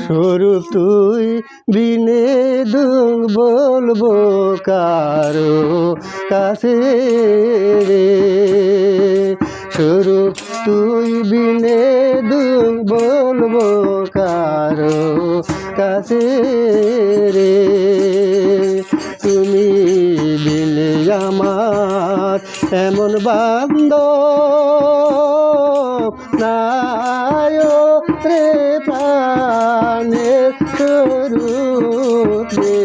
স্বরূপ তুই বিনে দুঃখ বলবো কারো কাছে রে। স্বরূপ তুই বিনে দুঃখ বলবো কারো কাছে রে। তুমি বিনে আমার এমন বান্ধব নাই রে প্রাণের স্বরূপ রে।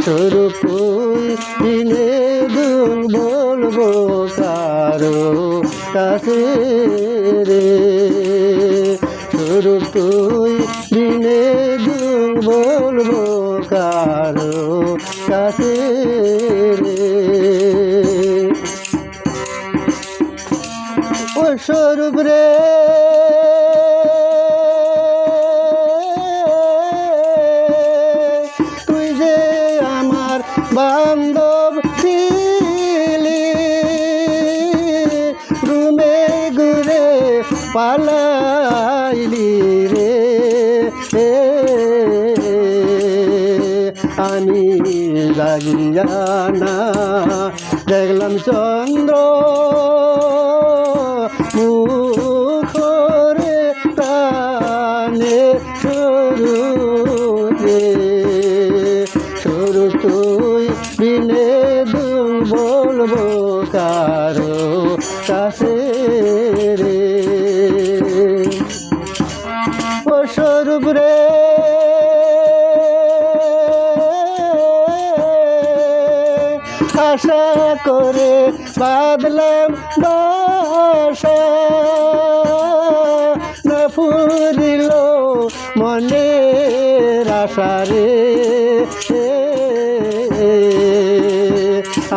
স্বরূপ তুই বিনে দুঃখ বলবো কারো কাছে রে। স্বরূপ তুই বিনে দুঃখ বলবো কারো কাছে রে। ও স্বরূপ রে তুই যে আমার বান্ধব ছিলি, ঘুমে ঘুরে পালাইলি রে। আমি জাগিয়া না দেখলাম চন্দ্র মুখরে প্রাণে স্বরূপ রে। স্বরূপ তুই বিনে দুঃখ বলবো কারো কাছে রে। ও স্বরূপ রে আশা করে বাঁধলাম বাসা, না ফুরিল মনের আশা রে।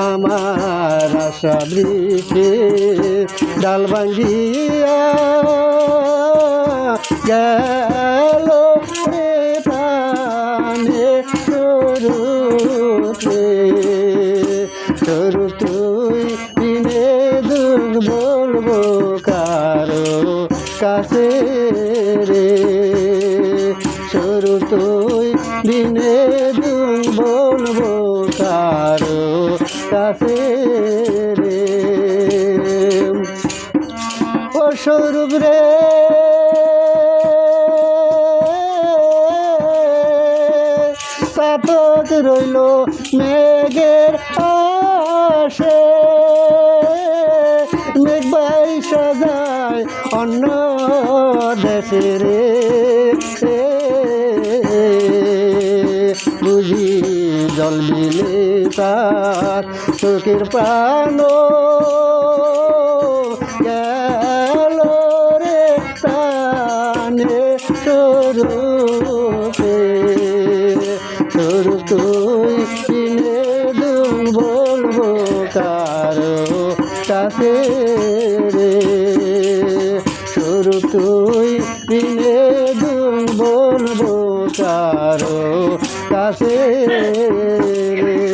আমার আশা বৃক্ষে ডাল ভাঙ্গিয়া গেল রে প্রাণে স্বরূপ রে। স্বরূপ তুই বিনে দুঃখ বলবো কারো কাছে রে। স্বরূপ তুই বিনে দুঃখ বলবো কারো কাছে রে। ও স্বরূপ রে পাতক রইল মেঘের আশে, মেঘ বাই সাজায় অন্য দেশে রে। বুঝি জল বিলে তার চোখের প্রাণ গেল রে প্রাণে স্বরূপ রে। স্বরূপ তুই বিনে দুঃখ বলবো কারো কাছে রে। স্বরূপ তুই বিনে দুঃখ বলবো কারো কাছে রে।